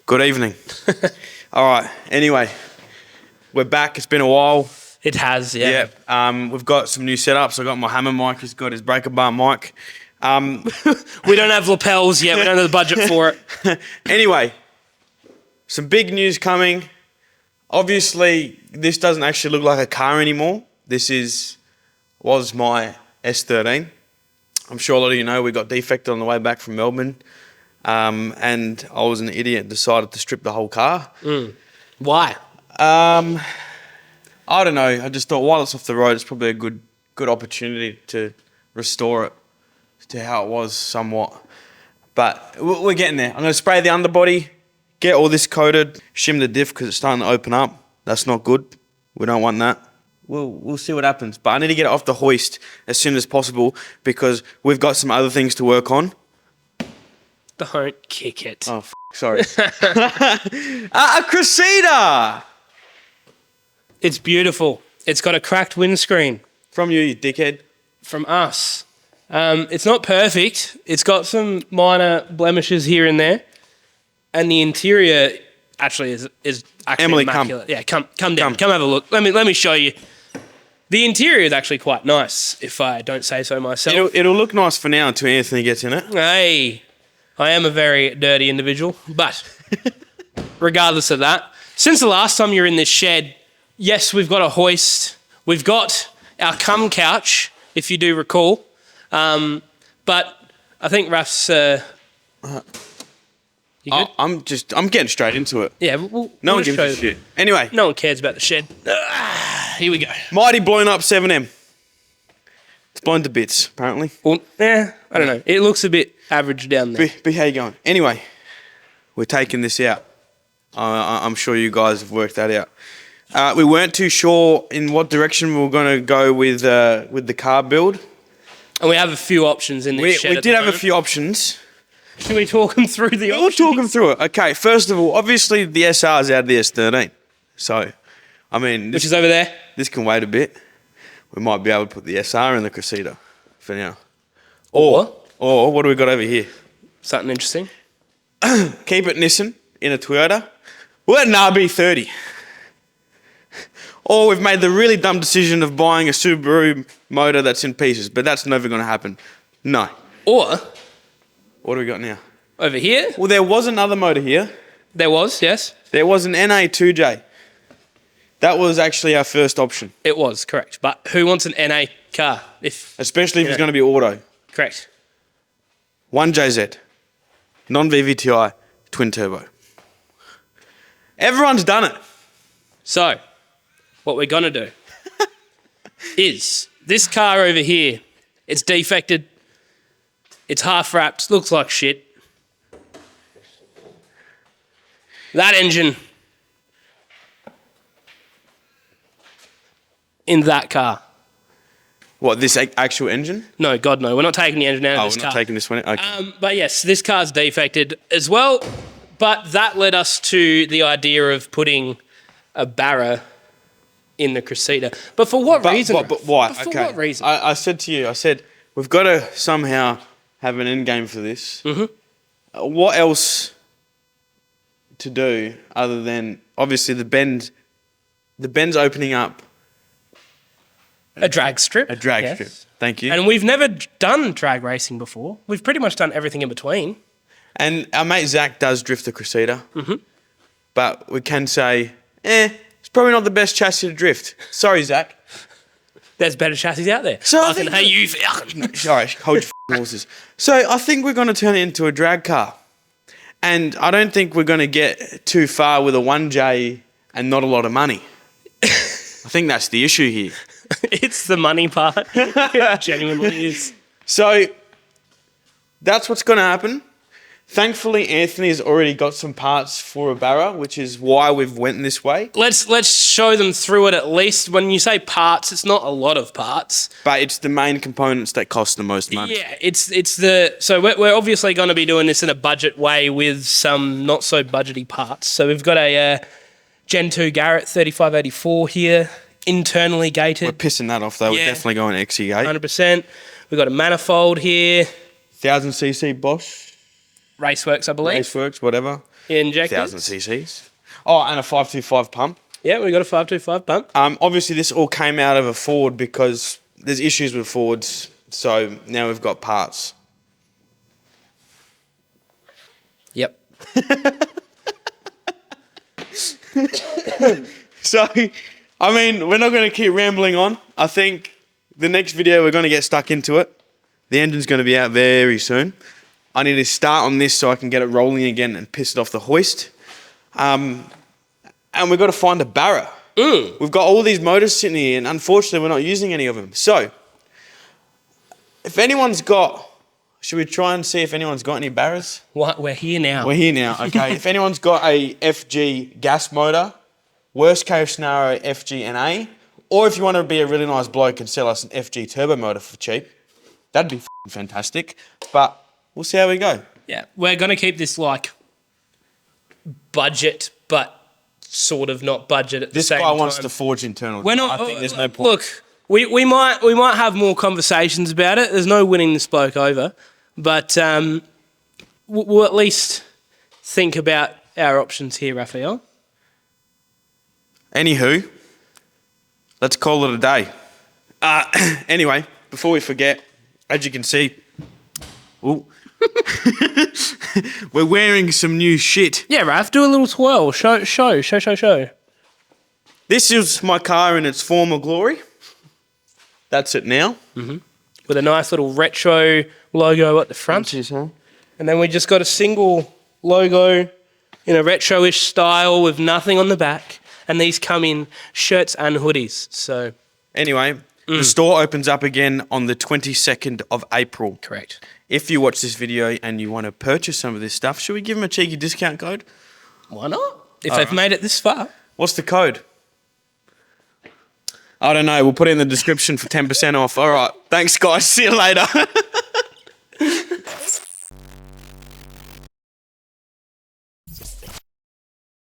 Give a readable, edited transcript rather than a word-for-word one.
Good evening. All right. Anyway, we're back. It's been a while. It has, yeah. We've got some new setups. I got my hammer mic. He's got his breaker bar mic. We don't have lapels yet. We don't have the budget for it. Anyway, some big news coming. Obviously, this doesn't actually look like a car anymore. This was my S13. I'm sure a lot of you know we got defected on the way back from Melbourne. And I was an idiot and decided to strip the whole car. Why? I don't know. I just thought while it's off the road, it's probably a good opportunity to restore it to how it was somewhat. But we're getting there. I'm going to spray the underbody, get all this coated, shim the diff because it's starting to open up. That's not good. We don't want that. We'll see what happens. But I need to get it off the hoist as soon as possible because we've got some other things to work on. Don't kick it. Oh, sorry. A Cressida! It's beautiful. It's got a cracked windscreen. From you dickhead. From us. It's not perfect. It's got some minor blemishes here and there. And the interior actually is actually Emily, immaculate. Yeah, come down. Come have a look. Let me show you. The interior is actually quite nice, if I don't say so myself. It'll look nice for now until Anthony gets in it. Hey, I am a very dirty individual. But regardless of that, since the last time you were in this shed, yes, we've got a hoist. We've got our cum couch, if you do recall. But I think Raf's... You good? I'm getting straight into it. Yeah, no one gives a shit. Anyway. No one cares about the shed. Here we go. Mighty blown up 7M. It's blown to bits, apparently. Well, I don't know. It looks a bit average down there. But how you going? Anyway, we're taking this out. I'm sure you guys have worked that out. We weren't too sure in what direction we were going to go with the car build. And we have a few options in this shed. We did have a few options. Should we talk them through the options? We'll talk them through it. Okay, first of all, obviously the SR is out of the S13. So, I mean... Which is over there? This can wait a bit. We might be able to put the SR in the Cressida for now. Or what do we got over here? Something interesting. Keep it Nissan in a Toyota. We'll let an RB30. Or we've made the really dumb decision of buying a Subaru motor that's in pieces, but that's never going to happen. No. Or... What do we got now? Over here? Well, there was another motor here. There was, yes. There was an NA2J. That was actually our first option. It was, correct. But who wants an NA car? Especially if it's going to be auto. Correct. 1JZ. Non-VVTi. Twin turbo. Everyone's done it. So, what we're going to do is this car over here, it's defected. It's half wrapped, looks like shit. That engine in that car. What, this actual engine? No, God no. We're not taking the engine out of this car. Oh, we're not taking this one out? Okay. But yes, this car's defected as well. But that led us to the idea of putting a Barra in the Cressida. But for what reason? But why? But for what reason? I said to you, we've got to somehow have an end game for this. Mm-hmm. What else to do other than obviously the Ben's opening up a drag strip. A drag strip. Thank you. And we've never done drag racing before. We've pretty much done everything in between. And our mate Zach does drift the Cressida. Mm-hmm. But we can say, it's probably not the best chassis to drift. Sorry, Zach. There's better chassis out there. So I can hate you. Sorry, hold your horses. So I think we're going to turn it into a drag car. And I don't think we're going to get too far with a 1J and not a lot of money. I think that's the issue here. It's the money part. It genuinely is. So that's what's going to happen. Thankfully, Anthony's already got some parts for a Barra, which is why we've went this way. Let's show them through it at least. When you say parts, it's not a lot of parts. But it's the main components that cost the most money. Yeah, so we're obviously going to be doing this in a budget way with some not so budgety parts. So we've got a Gen 2 Garrett 3584 here, internally gated. We're pissing that off though. Yeah. We're definitely going XE gate. 100%. We've got a manifold here. 1000cc Bosch. Raceworks, I believe. Raceworks, whatever. Injectors. 1,000 cc's. Oh, and a 525 pump. Yeah, we got a 525 pump. Obviously, this all came out of a Ford because there's issues with Fords, so now we've got parts. Yep. So, I mean, we're not going to keep rambling on. I think the next video, we're going to get stuck into it. The engine's going to be out very soon. I need to start on this so I can get it rolling again and piss it off the hoist. And we've got to find a barra. We've got all these motors sitting here, and unfortunately, we're not using any of them. So, if anyone's got... Should we try and see if anyone's got any barras? What? We're here now. We're here now, okay. If anyone's got a FG gas motor, worst case scenario, FG NA, or if you want to be a really nice bloke and sell us an FG turbo motor for cheap, that'd be fantastic. But we'll see how we go. Yeah, we're going to keep this like budget, but sort of not budget at the same time. This guy wants to forge internal. We're not, I think there's no point. Look, we might have more conversations about it. There's no winning this bloke over. But we'll at least think about our options here, Raphael. Anywho, let's call it a day. Anyway, before we forget, as you can see, ooh, we're wearing some new shit. Yeah, Raph, do a little twirl. Show. This is my car in its former glory. That's it now. Mm-hmm. With a nice little retro logo at the front. And then we just got a single logo in a retro-ish style with nothing on the back. And these come in shirts and hoodies. So anyway, the store opens up again on the 22nd of April. Correct. If you watch this video and you want to purchase some of this stuff, should we give them a cheeky discount code? Why not? If they've made it this far. What's the code? I don't know. We'll put it in the description for 10% off. All right. Thanks, guys. See you later.